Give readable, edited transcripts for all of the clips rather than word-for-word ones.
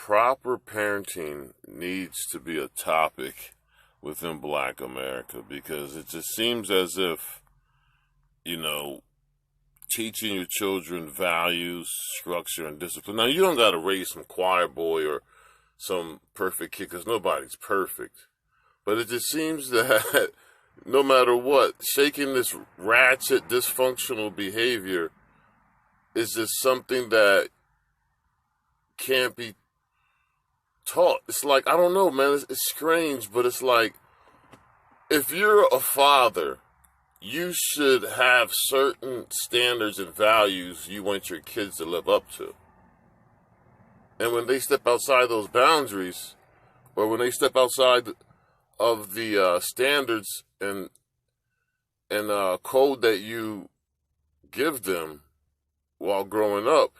proper parenting needs to be a topic within Black America because it just seems as if, you know, teaching your children values, structure, and discipline. Now, you don't got to raise some choir boy or some perfect kid because nobody's perfect. But it just seems that no matter what, shaking this ratchet, dysfunctional behavior is just something that can't be taught. It's like, I don't know, man. It's strange, but it's like, if you're a father, you should have certain standards and values you want your kids to live up to. And when they step outside those boundaries, or when they step outside of the standards and code that you give them while growing up,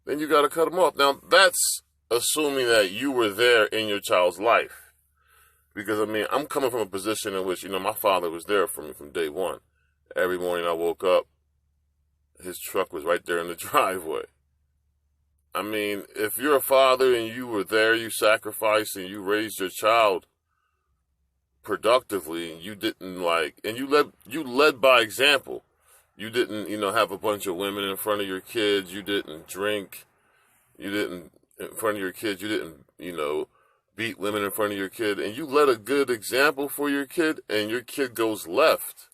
then you got to cut them off. Now, that's assuming that you were there in your child's life. Because, I mean, I'm coming from a position in which, my father was there for me from day one. Every morning I woke up, his truck was right there in the driveway. I mean, if you're a father and you were there, you sacrificed and you raised your child productively, and you didn't and you led by example. You didn't, have a bunch of women in front of your kids. You didn't drink. You didn't, in front of your kids, you didn't, beat women in front of your kid. And you led a good example for your kid, and your kid goes left.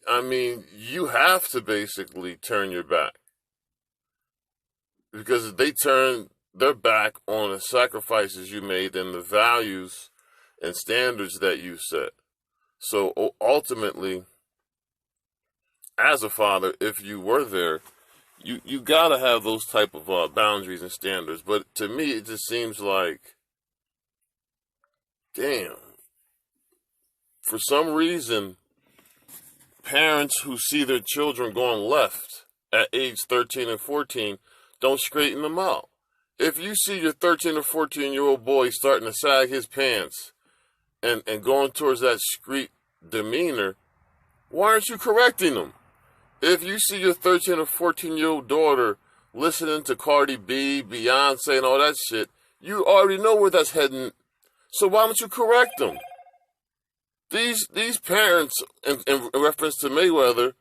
I mean, you have to basically turn your back. Because if they turn their back on the sacrifices you made and the values and standards that you set. So ultimately, as a father, if you were there, you got to have those type of boundaries and standards. But to me, it just seems like, damn, for some reason, parents who see their children going left at age 13 and 14 don't straighten them out. If you see your 13 or 14-year-old boy starting to sag his pants and going towards that street demeanor, why aren't you correcting them? If you see your 13 or 14-year-old daughter listening to Cardi B, Beyonce, and all that shit, you already know where that's heading. So why don't you correct them? These parents, in reference to Mayweather,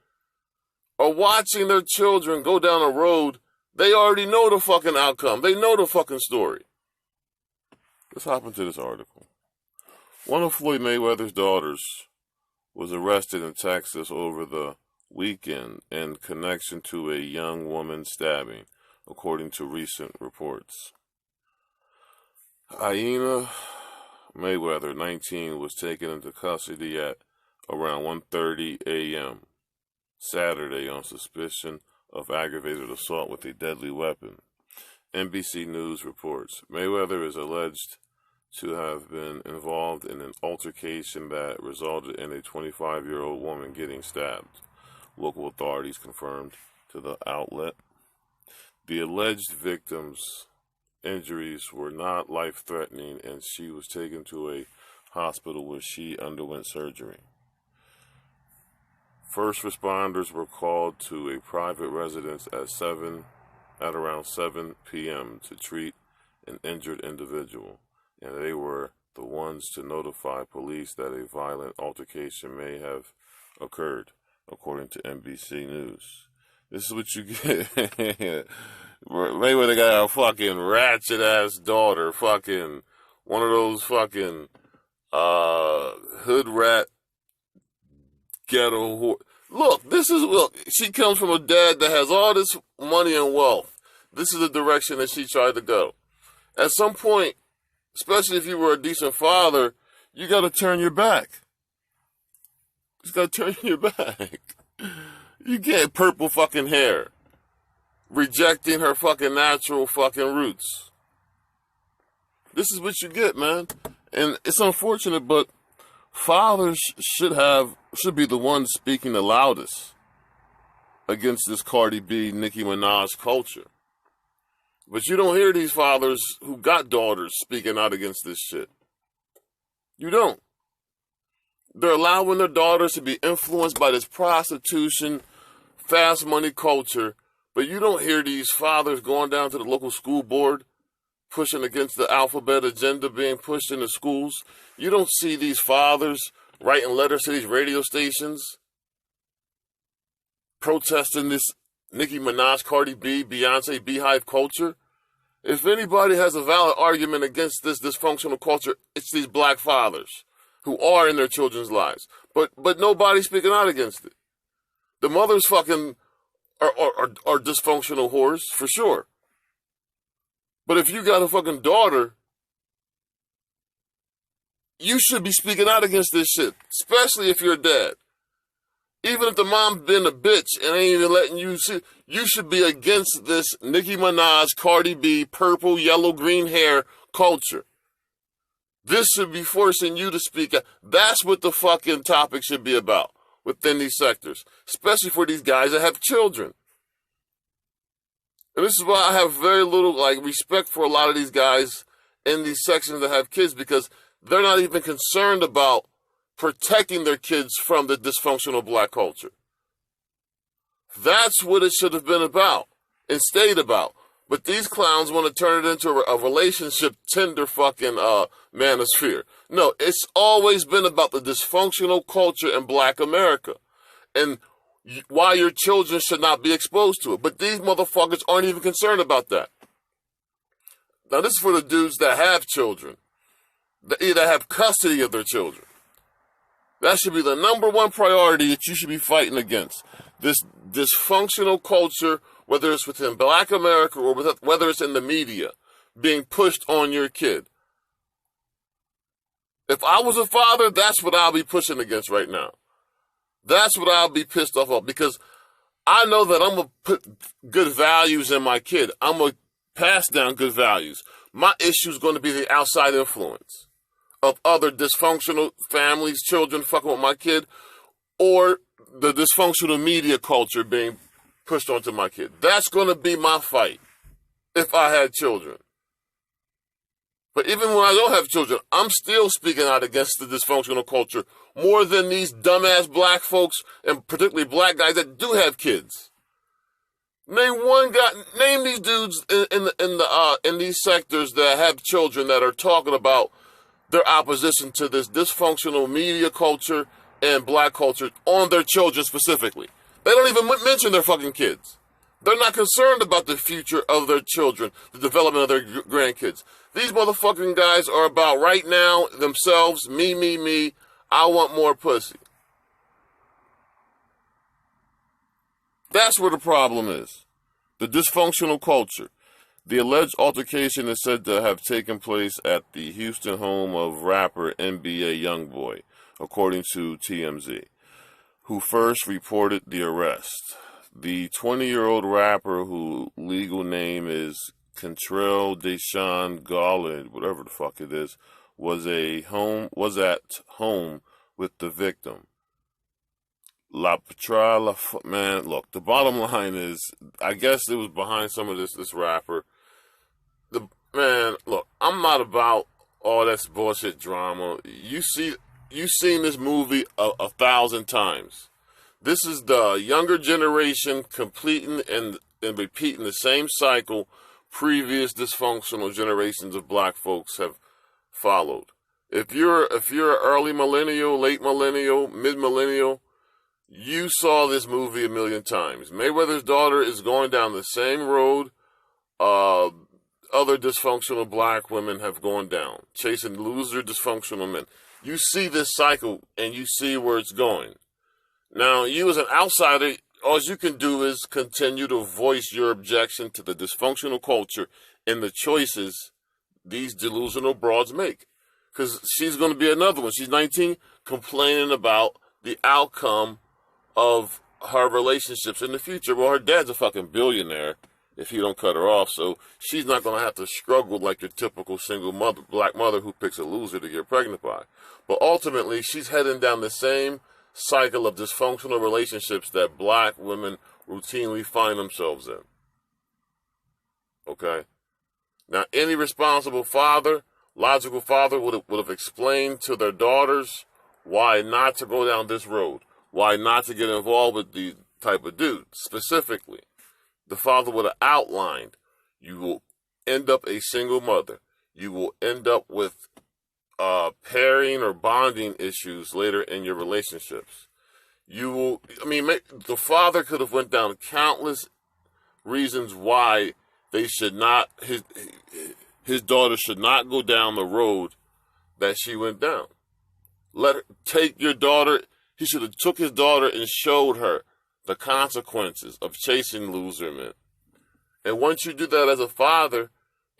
are watching their children go down a road. They already know the fucking outcome. They know the fucking story. Let's hop into this article. One of Floyd Mayweather's daughters was arrested in Texas over the weekend in connection to a young woman stabbing, according to recent reports. Aina Mayweather, 19, was taken into custody at around 1:30 a.m. Saturday on suspicion of aggravated assault with a deadly weapon. NBC News reports Mayweather is alleged to have been involved in an altercation that resulted in a 25-year-old woman getting stabbed. Local authorities confirmed to the outlet. The alleged victim's injuries were not life-threatening, and she was taken to a hospital where she underwent surgery. First responders were called to a private residence at around 7 p.m. to treat an injured individual, and they were the ones to notify police that a violent altercation may have occurred, according to NBC News. This is what you get. Mayweather got a fucking ratchet-ass daughter, fucking one of those fucking hood rat ghetto whore. Look, she comes from a dad that has all this money and wealth. This is the direction that she tried to go. At some point, especially if you were a decent father, you got to turn your back. You got to turn your back. You get purple fucking hair, rejecting her fucking natural fucking roots. This is what you get, man. And it's unfortunate, but fathers should be the ones speaking the loudest against this Cardi B, Nicki Minaj culture. But you don't hear these fathers who got daughters speaking out against this shit. You don't. They're allowing their daughters to be influenced by this prostitution, fast money culture, but you don't hear these fathers going down to the local school board pushing against the alphabet agenda being pushed into schools. You don't see these fathers writing letters to these radio stations protesting this Nicki Minaj, Cardi B, Beyonce, Beehive culture. If anybody has a valid argument against this dysfunctional culture, it's these black fathers who are in their children's lives. But nobody's speaking out against it. The mothers fucking are dysfunctional whores, for sure. But if you got a fucking daughter, you should be speaking out against this shit, especially if you're a dad. Even if the mom been a bitch and ain't even letting you see, you should be against this Nicki Minaj, Cardi B, purple, yellow, green hair culture. This should be forcing you to speak out. That's what the fucking topic should be about within these sectors, especially for these guys that have children. And this is why I have very little respect for a lot of these guys in these sections that have kids, because they're not even concerned about protecting their kids from the dysfunctional black culture. That's what it should have been about and stayed about. But these clowns want to turn it into a relationship Tinder fucking manosphere. No, it's always been about the dysfunctional culture in black America and why your children should not be exposed to it. But these motherfuckers aren't even concerned about that. Now, this is for the dudes that have children, that either have custody of their children. That should be the number one priority that you should be fighting against. This dysfunctional culture, whether it's within black America or whether it's in the media, being pushed on your kid. If I was a father, that's what I'll be pushing against right now. That's what I'll be pissed off about, because I know that I'm going to put good values in my kid. I'm going to pass down good values. My issue is going to be the outside influence of other dysfunctional families, children fucking with my kid, or the dysfunctional media culture being pushed onto my kid. That's going to be my fight if I had children. But even when I don't have children, I'm still speaking out against the dysfunctional culture more than these dumbass black folks, and particularly black guys that do have kids. Name these dudes in these sectors that have children that are talking about their opposition to this dysfunctional media culture and black culture on their children specifically. They don't even mention their fucking kids. They're not concerned about the future of their children, the development of their grandkids. These motherfucking guys are about right now, themselves, me, I want more pussy. That's where the problem is. The dysfunctional culture. The alleged altercation is said to have taken place at the Houston home of rapper NBA Youngboy, according to TMZ, who first reported the arrest. The 20-year-old rapper, whose legal name is Kentrell Deshaun Garland, whatever the fuck it is, was at home with the victim. Man, look, the bottom line is, I guess it was behind some of this rapper. Look, I'm not about all that bullshit drama. You've seen this movie a 1,000 times. This is the younger generation completing and repeating the same cycle previous dysfunctional generations of black folks have followed. If you're early millennial, late millennial, mid millennial, you saw this movie a million times. Mayweather's daughter is going down the same road other dysfunctional black women have gone down, chasing loser dysfunctional men. You see this cycle and you see where it's going. Now, you as an outsider, all you can do is continue to voice your objection to the dysfunctional culture and the choices these delusional broads make. Because she's going to be another one. She's 19, complaining about the outcome of her relationships in the future. Well, her dad's a fucking billionaire if he don't cut her off, so she's not going to have to struggle like your typical single mother, black mother who picks a loser to get pregnant by. But ultimately, she's heading down the same cycle of dysfunctional relationships that black women routinely find themselves in. Okay? Now, any responsible father, logical father, would have explained to their daughters why not to go down this road, why not to get involved with these type of dudes specifically. The father would have outlined, you will end up a single mother. You will end up with pairing or bonding issues later in your relationships. The father could have went down countless reasons why they should not, his daughter should not go down the road that she went down. Let her take your daughter. He should have took his daughter and showed her the consequences of chasing loser men. And once you do that as a father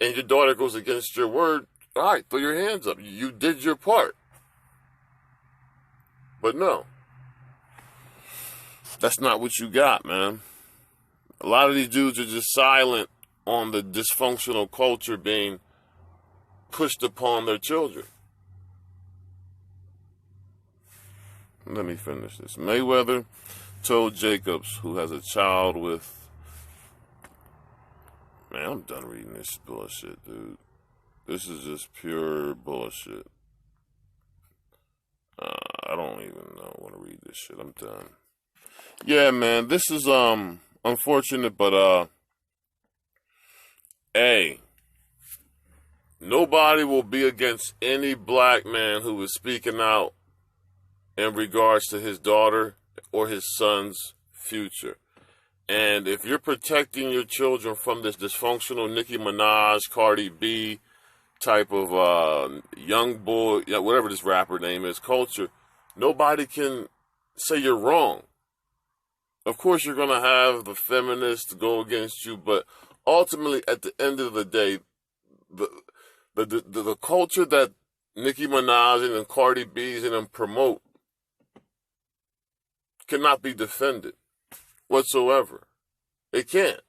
and your daughter goes against your word, all right, throw your hands up. You did your part. But no, that's not what you got, man. A lot of these dudes are just silent on the dysfunctional culture being pushed upon their children. Let me finish this. Mayweather told Jacobs, who has a child with... Man, I'm done reading this bullshit, dude. This is just pure bullshit. I don't even want to read this shit. I'm done. Yeah, man, this is unfortunate, but hey, nobody will be against any black man who is speaking out in regards to his daughter or his son's future. And if you're protecting your children from this dysfunctional Nicki Minaj, Cardi B type of young boy, whatever this rapper name is, culture, nobody can say you're wrong. Of course, you're going to have the feminists go against you, but ultimately, at the end of the day, the culture that Nicki Minaj and Cardi B's and them promote cannot be defended whatsoever. It can't.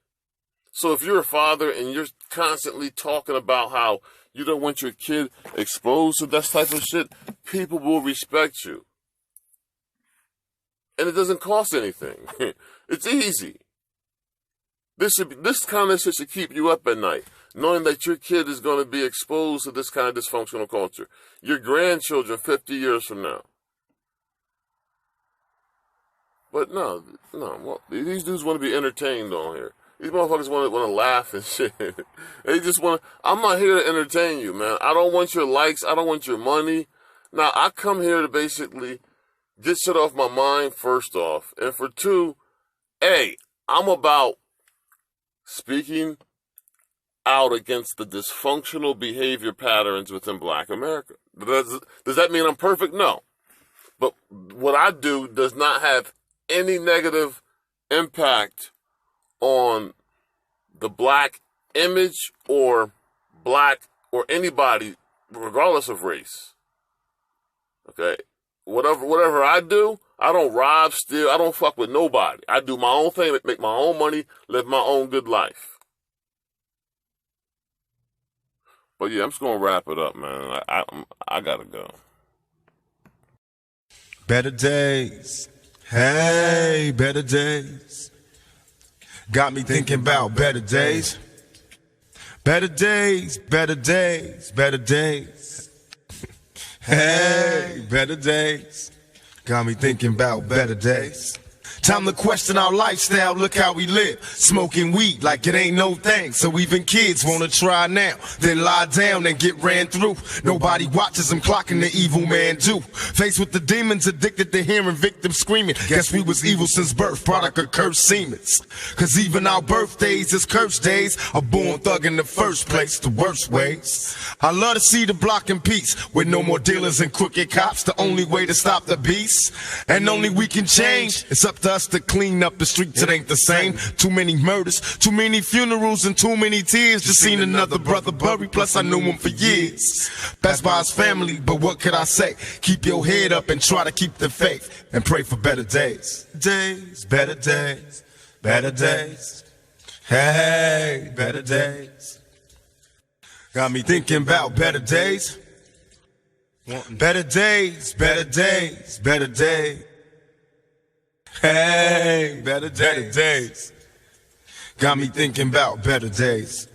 So if you're a father and you're constantly talking about how you don't want your kid exposed to that type of shit, people will respect you. And it doesn't cost anything. It's easy. This kind of shit should keep you up at night, knowing that your kid is going to be exposed to this kind of dysfunctional culture. Your grandchildren 50 years from now. But no, well, these dudes want to be entertained on here. These motherfuckers want to laugh and shit. They just want to, I'm not here to entertain you, man. I don't want your likes. I don't want your money. Now, I come here to basically get shit off my mind, first off. And for two, hey, I'm about speaking out against the dysfunctional behavior patterns within Black America. Does that mean I'm perfect? No. But what I do does not have any negative impact on the black image or black or anybody, regardless of race. Okay? Whatever I do, I don't rob, steal, I don't fuck with nobody. I do my own thing, make my own money, live my own good life. But yeah, I'm just gonna wrap it up, man. I gotta go. Better days. Hey, better days. Got me thinking about better days. Better days, better days, better days. Hey, better days. Got me thinking about better days. Time to question our lifestyle, look how we live. Smoking weed like it ain't no thing. So even kids wanna try now, then lie down and get ran through. Nobody watches them clocking the evil man do. Faced with the demons, addicted to hearing victims screaming. Guess we was evil since birth, product of cursed semens. Cause even our birthdays is cursed days. A born thug in the first place, the worst ways. I love to see the block in peace, with no more dealers and crooked cops. The only way to stop the beast, and only we can change. It's up to us to clean up the streets, it ain't the same. Too many murders, too many funerals, and too many tears. Just seen another brother buried, plus I knew him for years. Passed by his family, but what could I say? Keep your head up and try to keep the faith, and pray for better days. Days, better days, better days. Hey, better days. Got me thinking about better days. Better days, better days, better days. Hey, better days. Got me thinking about better days.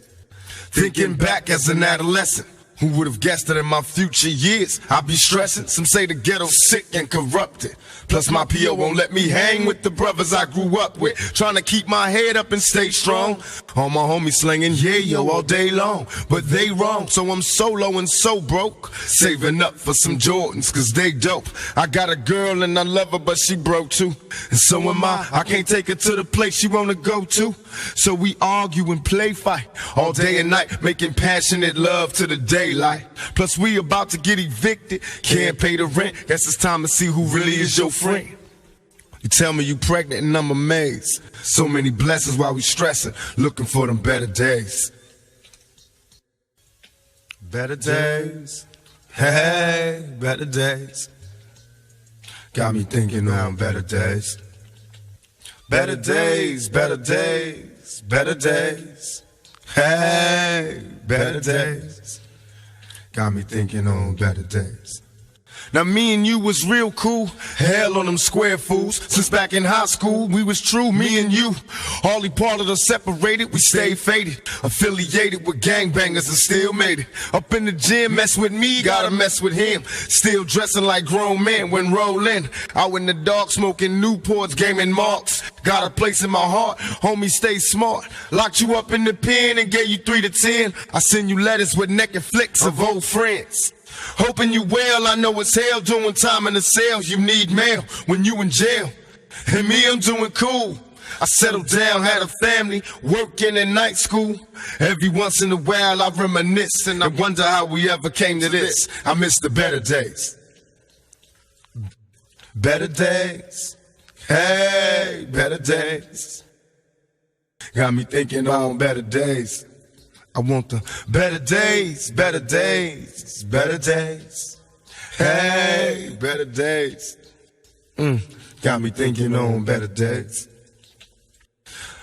Thinking back as an adolescent, Who would have guessed that in my future years I'd be stressing? Some say the ghetto's sick and corrupted. Plus my PO won't let me hang with the brothers I grew up with. Trying to keep my head up and stay strong. All my homies slinging yo all day long. But they wrong, so I'm solo and so broke. Saving up for some Jordans, cause they dope. I got a girl and I love her, but she broke too. And so am I can't take her to the place she wanna go to. So we argue and play fight all day and night, making passionate love to the daylight. Plus we about to get evicted, can't pay the rent. Guess it's time to see who really is your friend. You tell me you pregnant and I'm amazed. So many blessings while we stressing, looking for them better days. Better days, hey, better days. Got me thinking on better days. Better days, better days, better days. Hey, better days. Got me thinking on better days. Now me and you was real cool, hell on them square fools. Since back in high school, we was true, me and you. Hardly parted or separated, we stayed faded. Affiliated with gangbangers and still made it. Up in the gym, mess with me, gotta mess with him. Still dressing like grown men when rolling. Out in the dark, smoking Newports, gaming marks. Got a place in my heart, homie, stay smart. Locked you up in the pen and gave you 3 to 10. I send you letters with naked flicks of old friends. Hoping you well, I know it's hell doing time in the cells. You need mail when you in jail. And me, I'm doing cool. I settled down, had a family, working in night school. Every once in a while I reminisce and I wonder how we ever came to this. I miss the better days. Better days. Hey, better days. Got me thinking on better days. I want the better days, better days, better days. Hey, better days. Got me thinking on better days.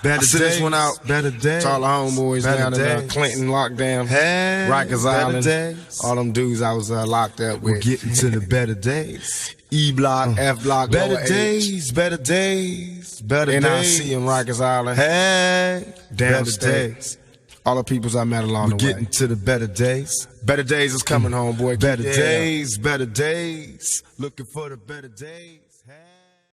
Better days. This one out. Better days. To all the homeboys down in Clinton lockdown. Hey, Rikers Island. Days. All them dudes I was locked up with. We're getting to the better days. E block, F block, better days, better days, better days. NIC in Rikers Island. Hey, better days. All the peoples I met along the way. We're getting to the better days. Better days is coming, homeboy. Better days, better days. Looking for the better days.